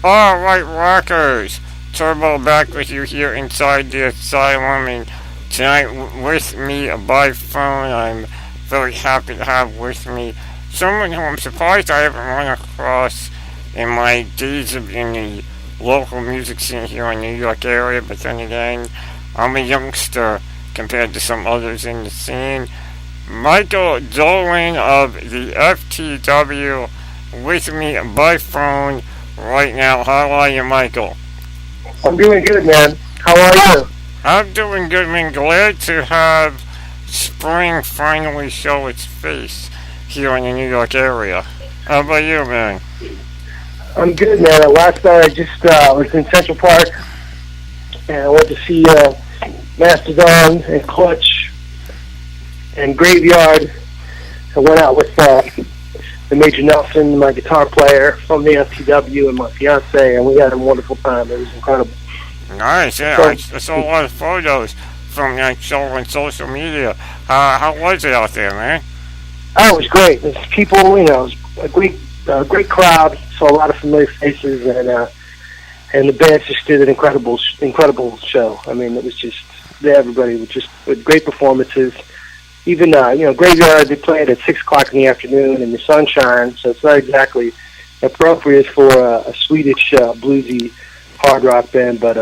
Alright, rockers! Turbo back with you here inside the asylum, and tonight with me by phone, I'm very happy to have with me someone who I'm surprised I haven't run across in my days in the local music scene here in the New York area, but then again, I'm a youngster compared to some others in the scene. Michael Dolan of the FTW with me by phone right now. How are you, Michael? I'm doing good, man. How are you? I'm doing good, man. Glad to have spring finally show its face here in the New York area. How about you, man? I'm good, man. Last night I just was in Central Park and I went to see Mastodon and Clutch and Graveyard. I went out with the Major Nelson, my guitar player from the FTW, and my fiance, and we had a wonderful time. It was incredible. Nice, yeah. I saw a lot of photos from that show on social media. How was it out there, man? Oh, it was great. There's people, it was a great crowd. Saw a lot of familiar faces, and the band just did an incredible show. I mean, it was just everybody was just with great performances. Even Graveyard, they played at 6 o'clock in the afternoon in the sunshine, so it's not exactly appropriate for a Swedish bluesy hard rock band, but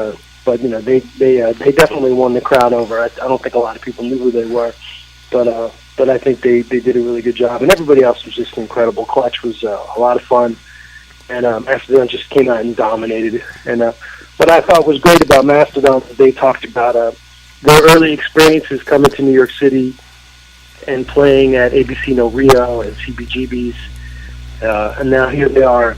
they definitely won the crowd over. I don't think a lot of people knew who they were, but I think they did a really good job, and everybody else was just incredible. Clutch was a lot of fun, and Mastodon just came out and dominated. And what I thought was great about Mastodon is they talked about their early experiences coming to New York City and playing at ABC No Rio and CBGB's, and now here they are.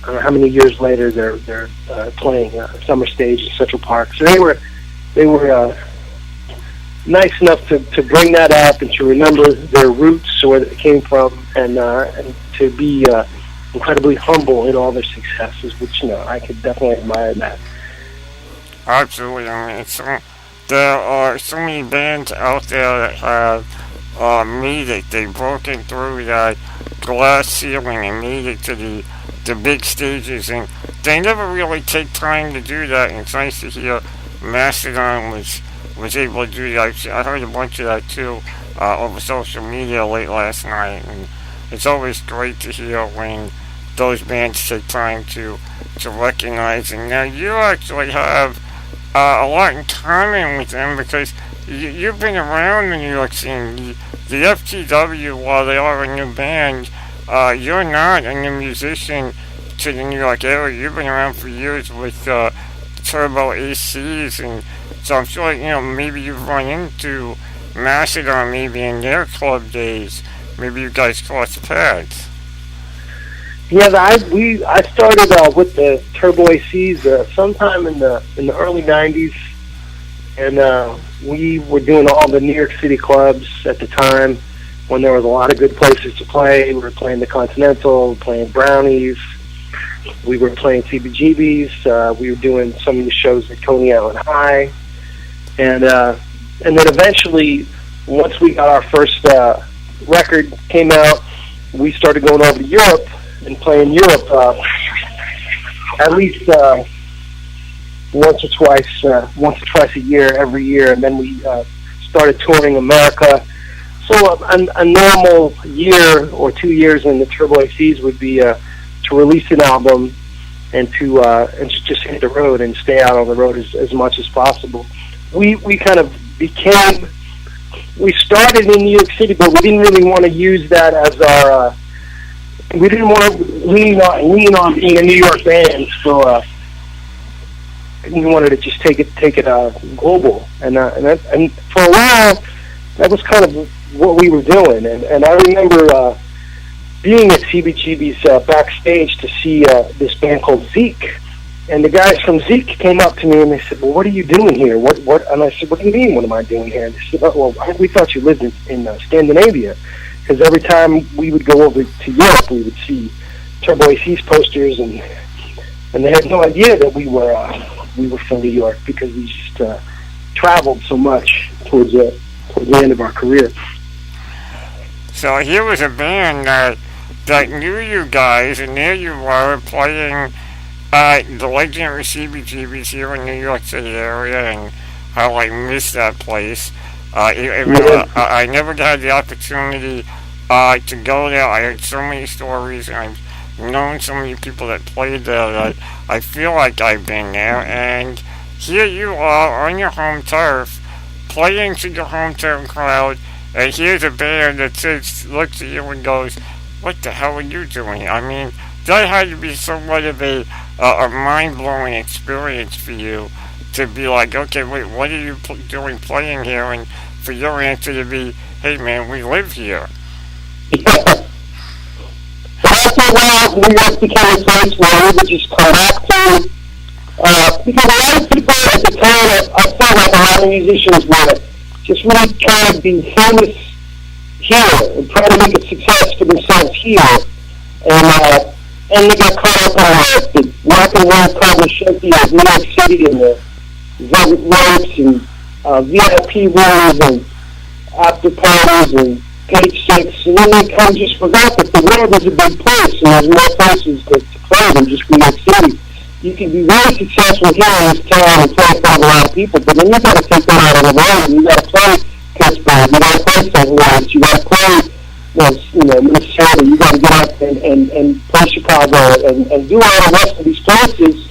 I don't know how many years later they're playing Summer Stage in Central Park. So they were nice enough to bring that up and to remember their roots, where they came from, and to be incredibly humble in all their successes, which I could definitely admire that. Absolutely. I mean, there are so many bands out there that have made it. They've broken through that glass ceiling and made it to the big stages, and they never really take time to do that. And it's nice to hear Mastodon was able to do that. I heard a bunch of that too over social media late last night, and it's always great to hear when those bands take time to recognize. And now you actually have a lot in common with them because you've been around the New York scene. The FTW, while they are a new band, you're not a new musician to the New York area. You've been around for years with Turbo ACs, and so I'm sure maybe you've run into Mastodon maybe in their club days. Maybe you guys crossed paths. Yeah, I started with the Turbo ACs sometime in the early '90s, and we were doing all the New York City clubs at the time when there was a lot of good places to play. We were playing the Continental, playing Brownies, we were playing CBGBs, we were doing some of the shows at Coney Island High, and then eventually, once we got our first record came out, we started going over to Europe and playing Europe at least once or twice a year, every year, and then we started touring America. So a normal year or 2 years in the Turbo ACs would be to release an album and to just hit the road and stay out on the road as much as possible. We kind of we started in New York City, but we didn't really want to use that as our we didn't want to lean on being a New York band, so we wanted to just take it global, and for a while that was kind of what we were doing, and I remember being at CBGB's backstage to see this band called Zeke, and the guys from Zeke came up to me and they said, "Well, what are you doing here? What?" And I said, "What do you mean? What am I doing here?" And they said, "Oh, well, we thought you lived in Scandinavia." Because every time we would go over to Europe, we would see Turbo AC's posters, and they had no idea that we were from New York because we just traveled so much towards the end of our career. So here was a band that knew you guys, and there you were playing The legendary CBGB's here in New York City area, and how I miss that place. Even though Yeah. I never had the opportunity to go there, I heard so many stories, and I've known so many people that played there that I feel like I've been there. And here you are on your home turf, playing to your hometown crowd, and here's a band that sits, looks at you and goes, "What the hell are you doing?" I mean, that had to be somewhat of a mind blowing experience for you to be like, okay, wait, what are you doing playing here? And for your answer to be, hey man, we live here. Yeah. So after a while, New York became a place where we would just come back to, because a lot of people at the time, I felt like a lot of musicians were just really trying to be famous here and trying to make a success for themselves here. And they got caught up on the rock and roll publishing of New York City and the velvet ropes and VIP rooms and after parties and page six, and then they kind of just forgot that the world is a big place and there's more places to play than just New York City. You can be very successful here in this town and play in front of a lot of people, but then you got to take that out on the road and you got to play Pittsburgh, you got to play St. Louis, you got to play Minnesota, you got to get up and play Chicago and do all the rest of these places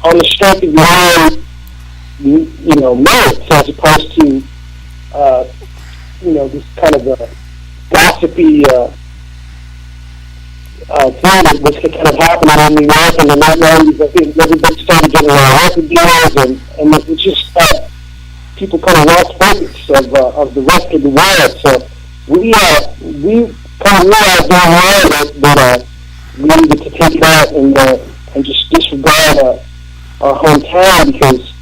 on the strength of your own, merits as opposed to, this kind of a gossipy thing that was kind of happening in New York in the late 90s. I think everybody started getting record deals, and it was just people kind of lost focus of the rest of the world. So we kind of realized down the line that we needed to take it out and just disregard our hometown because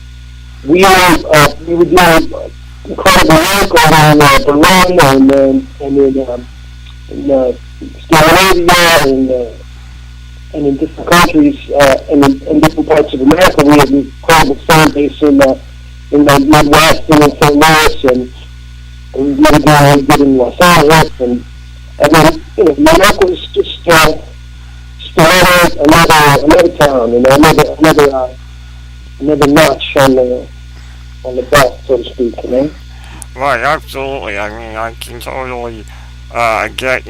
we were doing incredible work over in Dolan and Scandinavia and in different countries and in different parts of America. We have an incredible fan base in the Midwest and in St. Louis, and we really doing really good in Los Angeles, and then New York was just another town, another notch on the belt, so to speak. Right, absolutely. I mean, I can totally get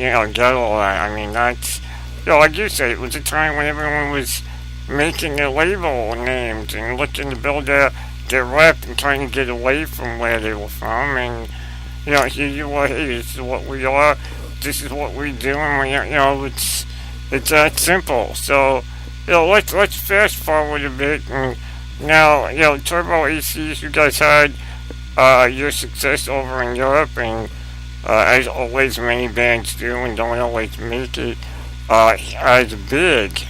all that. I mean, that's, like you said, it was a time when everyone was making their label names and looking to build their rep and trying to get away from where they were from. And, here you are, hey, this is what we are, this is what we do, and it's that simple. So, let's fast forward a bit, and now, Turbo ACs, you guys had your success over in Europe, and as always, many bands do and don't always make it as big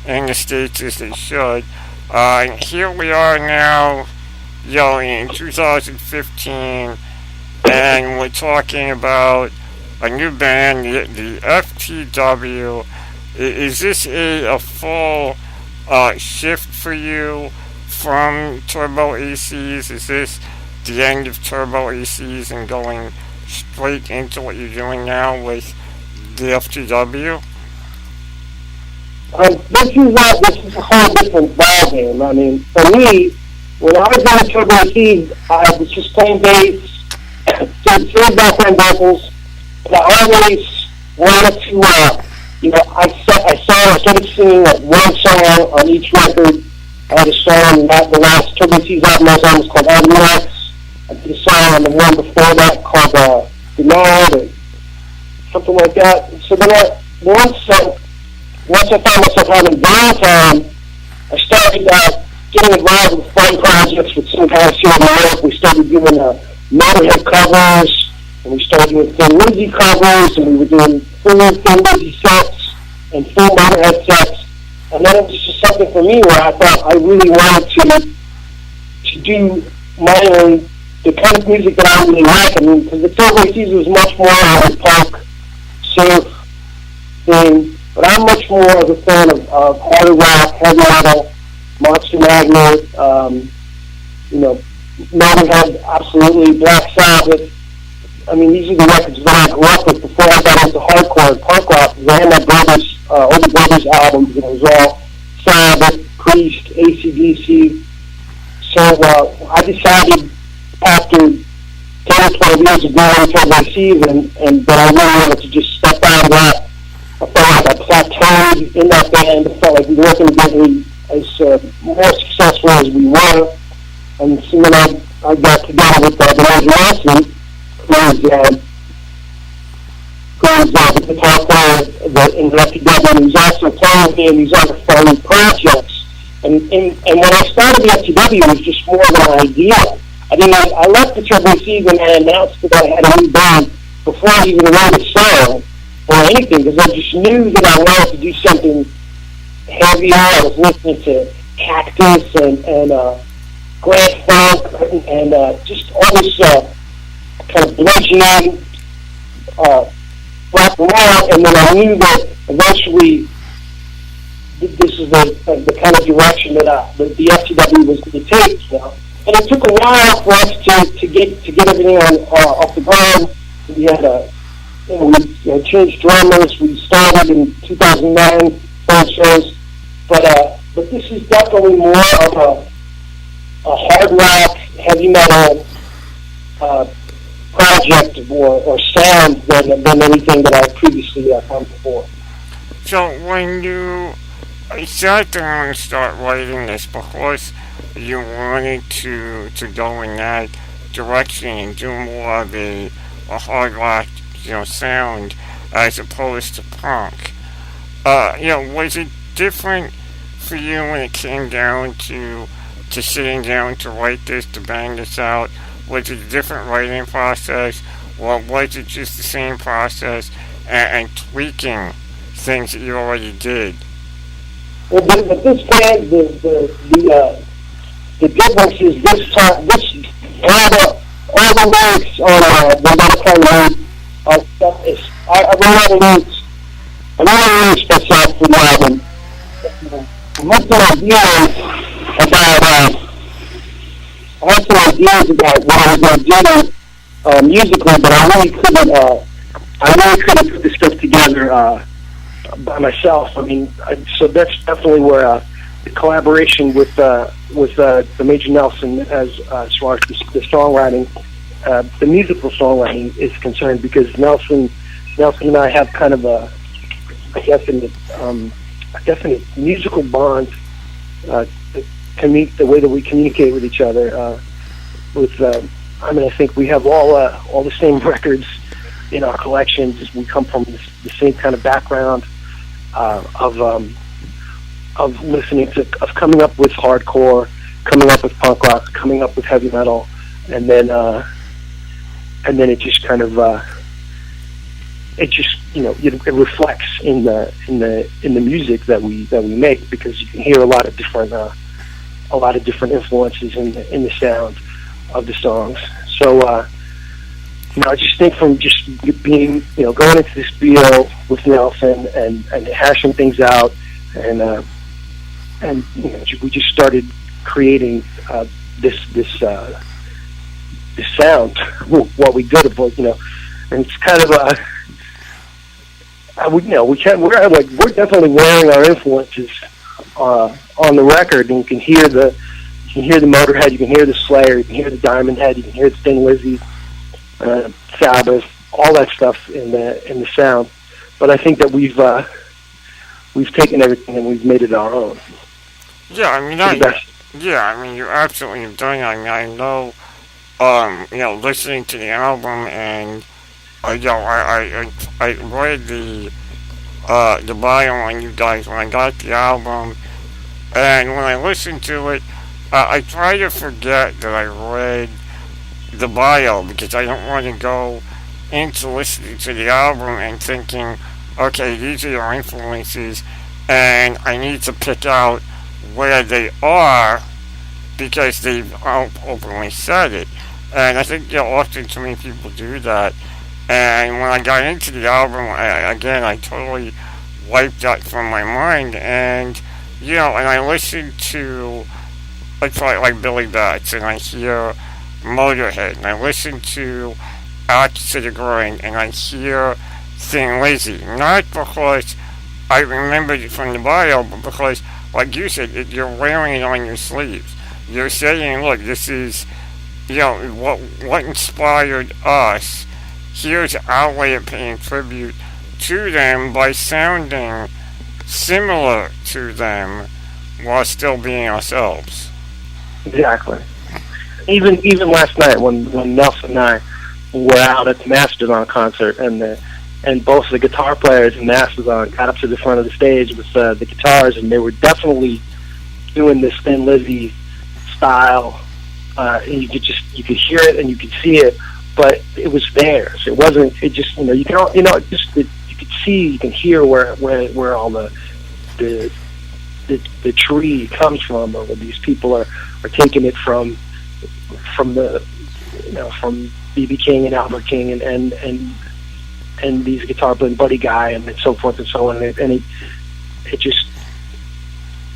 in the States as they should. And here we are now, in 2015, and we're talking about a new band, the FTW. Is this a full shift for you from Turbo ACs? Is this the end of Turbo ACs and going straight into what you're doing now with the FTW? This is a whole different ballgame. I mean, for me, when I was on Turbo ACs, I was just playing bass, doing background vocals, but I always wanted to, I started singing one song on each record. I had a song that the last Turbo ACs album I was on was called ASYLUM. I did a song on the one before that called Denied or something like that. So then once I found myself having downtime, I started getting involved with fun projects with some guys here in New York. We started doing Motorhead covers, and we started doing Thin Lizzy covers, and we were doing full Thin Lizzy sets and full Motorhead sets. And then it was just something for me where I thought I really wanted to do my own, the kind of music that I really like. I mean, because the Turbo ACs was much more of a punk, surf thing, but I'm much more of a fan of hard rock, heavy metal, Monster Magnet, Motorhead, absolutely, Black Sabbath. I mean, these are the records that I grew up with before I got into hardcore and punk rock. I had my older brother's albums, and it was all Sabbath, released AC/DC. So I decided after 10 or 12 years of going for my season, and that I really wanted to just step out of that. I felt like I plateaued in that band. I felt like we weren't getting as more successful as we were. And so when I got together with the Major Nelson, who's the guitar player in the FTW, and he's also playing with me in these other phone projects. And when I started the FTW, it was just more of an idea. I left the Turbo season and I announced that I had a new band before I even wrote a song or anything, because I just knew that I wanted to do something heavier. I was listening to Cactus and Grand Funk and just all this kind of bludgeoning rock and roll, and then I knew that eventually this is the kind of direction that the FTW was going to take. You know? And it took a while for us to get everything off the ground. We had we changed drummers. We started in 2009 playing shows, but this is definitely more of a hard rock, heavy metal project or sound than anything that I previously done before. So when you sat down and start writing this, because you wanted to go in that direction and do more of a hard rock, sound as opposed to punk, was it different for you when it came down to sitting down to write this, to bang this out? Was it a different writing process, or was it just the same process and tweaking things that you already did? Well, but this band, the difference is this time, all the lyrics on Vendetta Kind of Mood I wrote all the lyrics. I wrote all the lyrics myself for the album. I had some ideas about what I was going to do musically, but I really couldn't put this stuff together by myself. I mean, so that's definitely where the collaboration with the Major Nelson as far as the songwriting, the musical songwriting is concerned, because Nelson and I have kind of a definite musical bond. The way that we communicate with each other. I think we have all the same records in our collections. We come from the same kind of background of listening to, of coming up with hardcore, coming up with punk rock, coming up with heavy metal, and then it just kind of it reflects in the music that we make, because you can hear a lot of different influences in the sound of the songs. So I just think from just being going into the studio with Nelson and hashing things out, and we just started creating this sound, what we did, and it's kind of we're definitely wearing our influences on the record, and you can hear the Motorhead, you can hear the Slayer, you can hear the Diamond Head, you can hear the Thin Lizzy, Sabbath, all that stuff in the sound. But I think that we've taken everything and we've made it our own. Yeah, I mean, you absolutely have done it. I mean, I know, listening to the album, and I read the bio on you guys when I got the album, and when I listened to it, I try to forget that I read the bio, because I don't want to go into listening to the album and thinking, okay, these are your influences, and I need to pick out where they are, because they've openly said it. And I think often too many people do that. And when I got into the album, I totally wiped that from my mind. And and I listened to like Billy Bats, and I hear Motorhead, and I listen to Axe to the Grind, and I hear Thin Lizzy. Not because I remembered it from the bio, but because like you said, you're wearing it on your sleeves. You're saying, look, this is, what inspired us. Here's our way of paying tribute to them by sounding similar to them while still being ourselves. Exactly. Even last night when Nelson and I were out at the Mastodon concert, and both the guitar players in Mastodon got up to the front of the stage with the guitars, and they were definitely doing this Thin Lizzy style, and you could hear it and you could see it, but it was theirs. It wasn't. It just you could see, you can hear where all the tree comes from, or where these people are taking it from the from B.B. King and Albert King and these guitar playing Buddy Guy and so forth and so on, and it just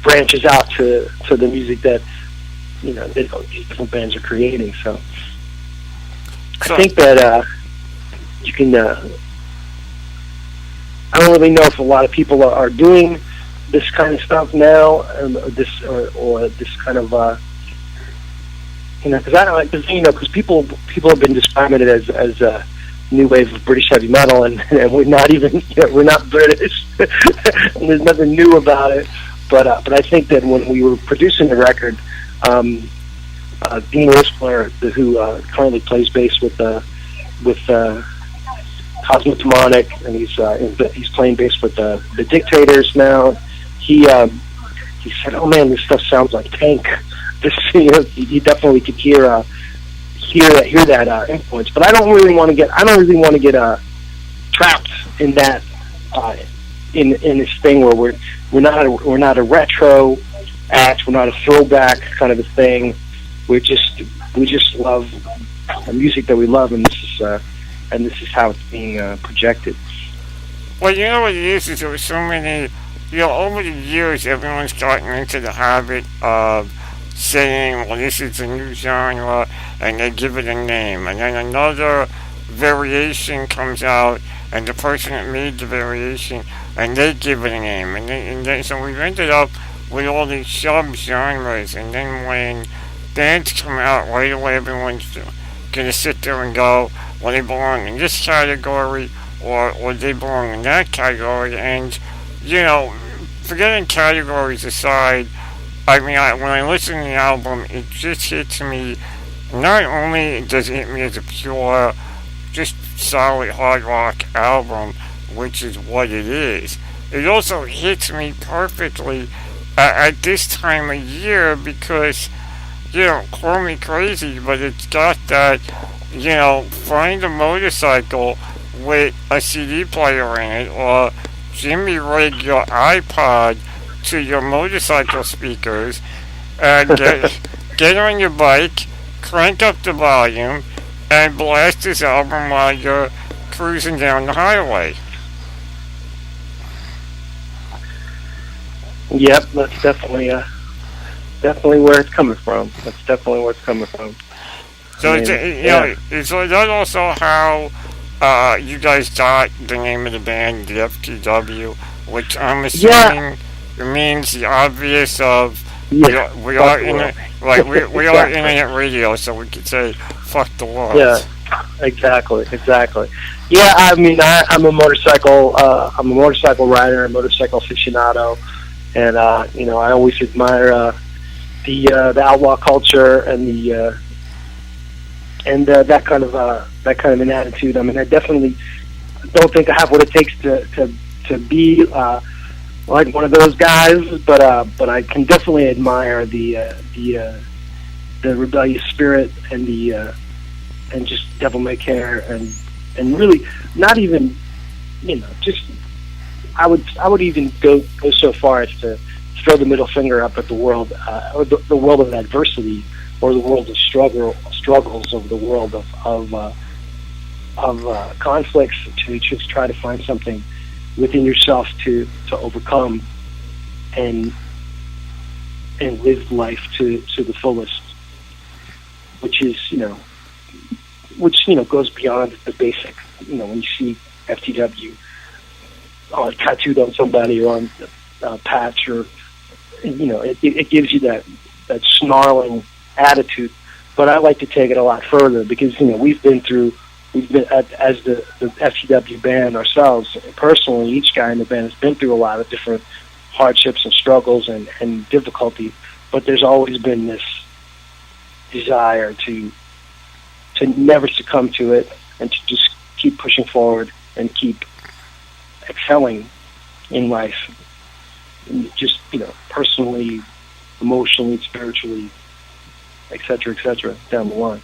branches out to the music that these different bands are creating. So I think that you can. I don't really know if a lot of people are doing this kind of stuff now, or this kind of because people have been describing it as a new wave of British heavy metal, and we're not even we're not British, and there's nothing new about it. But I think that when we were producing the record, Dean Whistler, who currently plays bass with Cosmodemonic, and he's playing bass with the Dictators now. He said, "Oh man, this stuff sounds like Tank." You definitely could hear that influence. But I don't really want to get trapped in that in this thing where we're not a retro act, we're not a throwback kind of a thing. We just love the music that we love, and this is how it's being projected. Well, you know what it is there were so many, over the years, everyone's gotten into the habit of saying, well, this is a new genre, and they give it a name, and then another variation comes out, and the person that made the variation, and they give it a name, and then so we've ended up with all these sub-genres, and then when bands come out, right away everyone's gonna sit there and go, well, they belong in this category, or they belong in that category, and, forgetting categories aside, I mean, when I listen to the album, it just hits me, not only does it hit me as a pure, just solid hard rock album, which is what it is, it also hits me perfectly at this time of year because, call me crazy, but it's got that, find a motorcycle with a CD player in it, or Jimmy rig your iPod to your motorcycle speakers, and get on your bike, crank up the volume, and blast this album while you're cruising down the highway. Yep, that's definitely where it's coming from. So, so is that also how you guys got the name of the band, the FTW, which I'm assuming means the obvious of we are internet radio, so we could say fuck the world. Yeah, exactly. Yeah, I mean, I'm a motorcycle rider, a motorcycle aficionado, and I always admire the outlaw culture and that kind of an attitude. I mean, I definitely don't think I have what it takes to be like one of those guys, but I can definitely admire the rebellious spirit and just devil may care and really not even just I would even go so far as to throw the middle finger up at the world, or the world of adversity, or the world of struggles, of the world of conflicts, to just try to find something within yourself to overcome and live life to the fullest, which is goes beyond the basic. When you see FTW tattooed on somebody, or on a patch, or it gives you that snarling attitude. But I like to take it a lot further because we've been as the FTW band ourselves personally. Each guy in the band has been through a lot of different hardships and struggles and difficulty. But there's always been this desire to never succumb to it and to just keep pushing forward and keep excelling in life, and just personally, emotionally, spiritually, etc., down the line.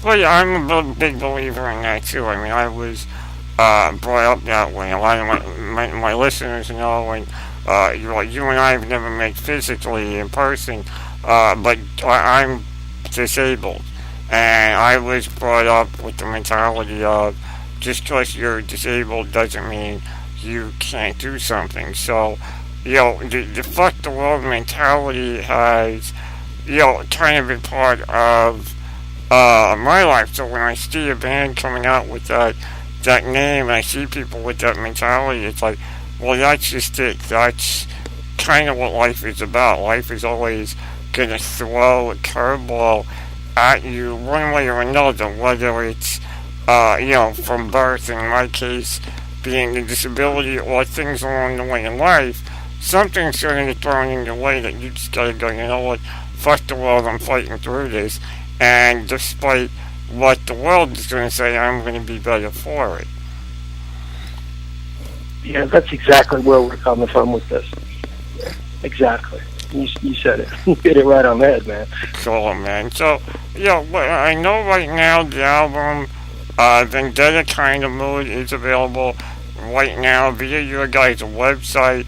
Well, yeah, I'm a big believer in that too. I mean, I was brought up that way. A lot of my listeners know, and you and I have never met physically in person, but I'm disabled, and I was brought up with the mentality of just because you're disabled doesn't mean you can't do something. So, the fuck the world mentality has, kind of been part of my life. So when I see a band coming out with that name, and I see people with that mentality, it's like, well, that's just it. That's kind of what life is about. Life is always going to throw a curveball at you one way or another, whether it's, from birth, in my case, being a disability, or things along the way in life. Something's going to get thrown in your way that you just got to go, you know what, fuck the world, I'm fighting through this. And despite what the world is going to say, I'm going to be better for it. Yeah, that's exactly where we're coming from with this. Exactly. You said it. You hit it right on the head, man. Cool, man. So, I know right now the album Vendetta Kind of Mood is available right now via your guys' website,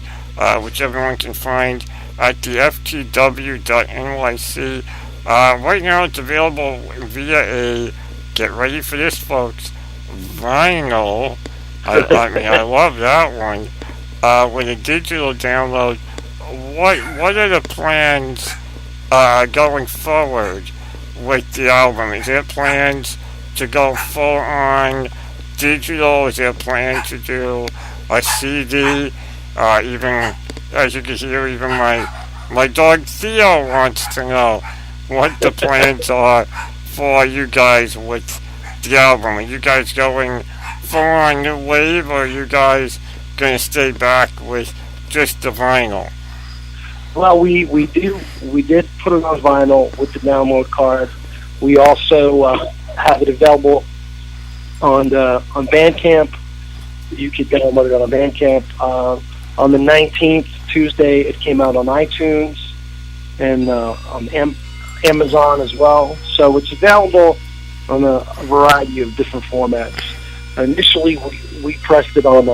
which everyone can find at the FTW.NYC. Right now it's available via a, get ready for this folks, vinyl. I mean, I love that one. With a digital download. What are the plans going forward with the album? Is there plans to go full on digital? Is there plans to do a CD? Even, as you can hear, even my dog Theo wants to know what the plans are for you guys with the album. Are you guys going full on new wave, or are you guys going to stay back with just the vinyl? Well, we did put it on vinyl with the download card. We also have it available on Bandcamp. You could download it on Bandcamp. On the 19th, Tuesday, it came out on iTunes and on Amazon as well. So it's available on a variety of different formats. Initially, we pressed it on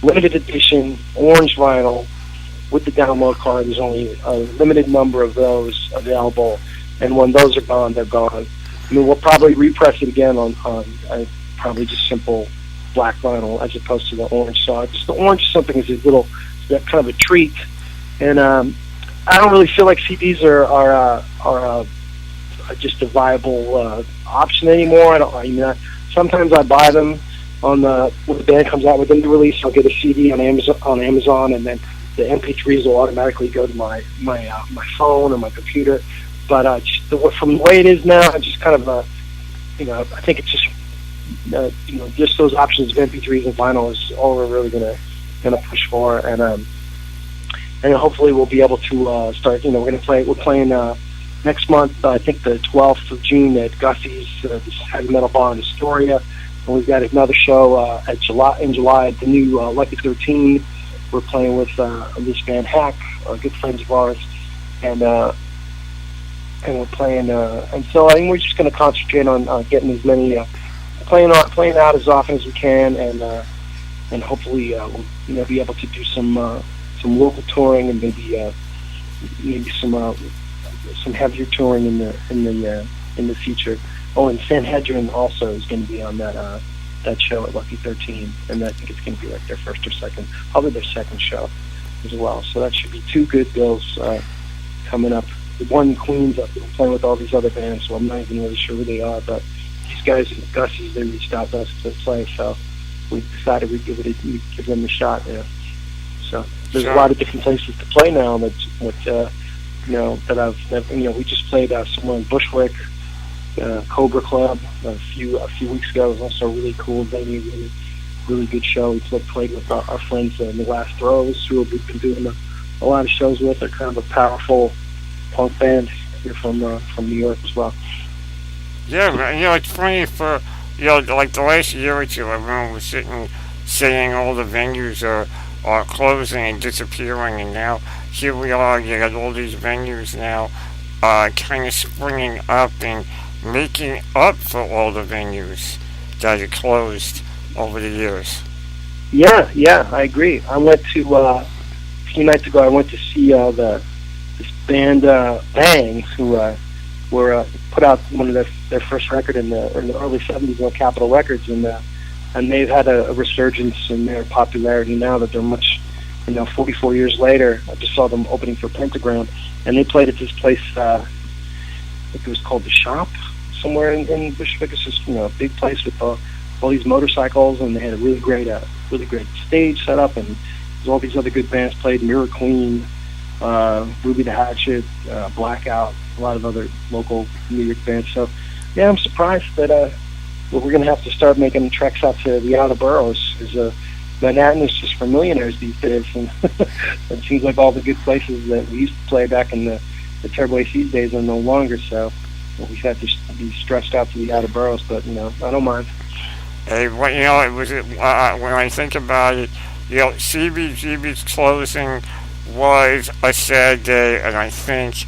limited edition orange vinyl with the download card. There's only a limited number of those available, and when those are gone, they're gone. I mean, we'll probably repress it again on probably just simple black vinyl as opposed to the orange. So just the orange is something is that kind of a treat, and I don't really feel like CDs are just a viable option anymore. Sometimes I buy them when the band comes out with a new release. I'll get a CD on Amazon, and then the MP3s will automatically go to my phone or my computer. But from the way it is now, it's just kind of I think it's just just those options of MP3s and vinyl is all we're really gonna push for, and hopefully we'll be able to start. We're playing next month. I think the 12th of June at Gussie's, this heavy metal bar in Astoria, and we've got another show in July at the new Lucky 13. We're playing with this band Hack, good friends of ours, and we're playing. And so I think we're just going to concentrate on getting as many playing out as often as we can, and hopefully we'll be able to do some local touring, and maybe some heavier touring in the future. Oh, and Sanhedrin also is going to be on that show at Lucky 13, and I think it's going to be like their first or second, probably their second show as well. So that should be two good bills coming up. The one in Queens, I've been playing with all these other bands, so I'm not even really sure who they are, but these guys at Gussie's, they reached out to us to play, so we decided we'd give them a shot. Yeah. So there's a lot of different places to play now. We just played somewhere in Bushwick, Cobra Club a few weeks ago. It was also a really cool venue, really good show. We played with our friends in the Last Throws, who we've been doing a lot of shows with. They're kind of a powerful punk band here from New York as well. Yeah, man, it's funny for, like the last year or two, everyone was saying all the venues are closing and disappearing, and now here we are, you got all these venues now kind of springing up and making up for all the venues that are closed over the years. Yeah, I agree. I went to, a few nights ago, I went to see this band, Bang, who were put out one of their first record in the early 70s on Capitol Records, and they've had a resurgence in their popularity now that they're much, 44 years later. I just saw them opening for Pentagram, and they played at this place, I think it was called The Shop, somewhere in Bushwick. It's just, a big place with all these motorcycles, and they had a really great stage set up, and there's all these other good bands played, Mirror Queen, Ruby the Hatchet, Blackout, a lot of other local New York bands. So, yeah, I'm surprised that we're going to have to start making treks out to the outer boroughs, because Manhattan is just for millionaires these days, and it seems like all the good places that we used to play back in the Terrible AC's days are no longer. So we've had to be stretched out to the outer boroughs, but I don't mind. Hey, it was when I think about it, CBGB's closing was a sad day, and I think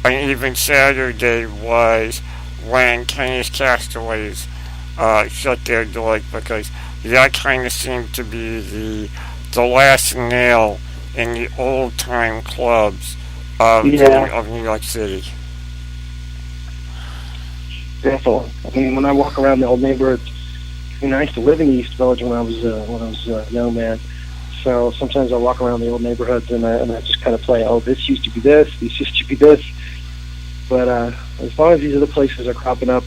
an even sadder day was when Kenny's Castaways shut their doors, because that kind of seemed to be the last nail in the old time clubs of New York City. Definitely. I mean, when I walk around the old neighborhoods, I used to live in the East Village when I was a young man. So sometimes I walk around the old neighborhoods and I just kind of play, this used to be this used to be this. But as long as these other places are cropping up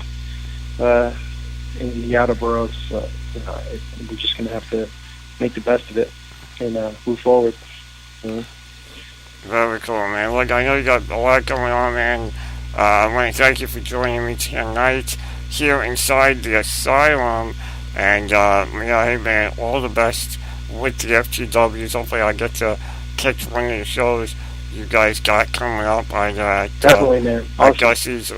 in the outer boroughs, we're just going to have to make the best of it and move forward. Very cool, man. Look, I know you got a lot going on, man. I want to thank you for joining me tonight here inside the Asylum. And, hey, man, all the best with the FTWs. Hopefully I get to catch one of the shows you guys got coming up. Definitely, man. Awesome.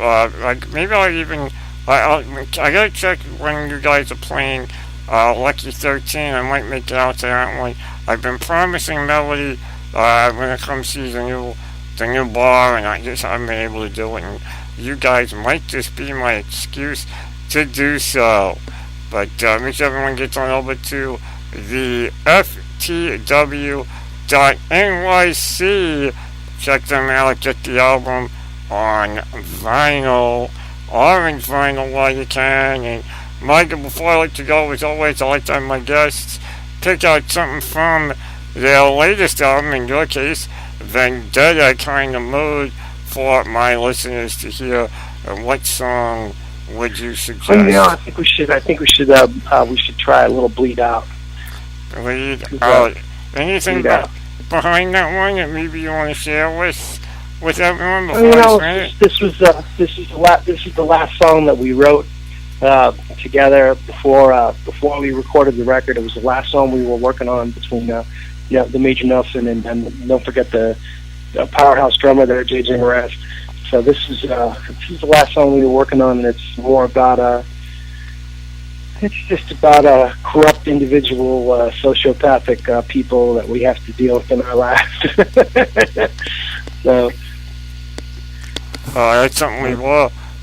Maybe I'll even... I gotta check when you guys are playing Lucky 13. I might make it out to that one. I've been promising Melody when it comes to the new bar, and I just haven't been able to do it. And you guys might just be my excuse to do so. But make sure everyone gets on over to the FTW.NYC. Check them out. Get the album on vinyl. Orange vinyl while you can. And Michael, before I let you go, as always, I like to have my guests pick out something from their latest album, in your case, Vendetta Kind of Mood, for my listeners to hear. What song would you suggest? I think we should try a little Bleed Out. Bleed Out. Anything behind that one that maybe you want to share with everyone before I finish? This is the last song that we wrote together before we recorded the record. It was the last song we were working on between the Major Nelson and don't forget the powerhouse drummer there, JJ Mraz. So this is the last song we were working on, and it's more about it's just about corrupt individual, sociopathic people that we have to deal with in our lives. So. That's something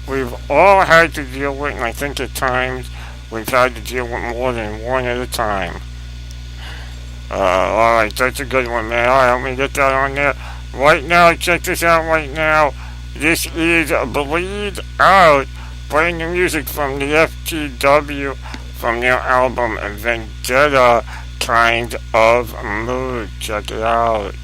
we've all had to deal with, and I think at times we've had to deal with more than one at a time. Alright, that's a good one, man. Alright, let me get that on there. Right now, check this out right now. This is Bleed Out, brand new music from the FTW, from their album Vendetta Kind of Mood. Check it out.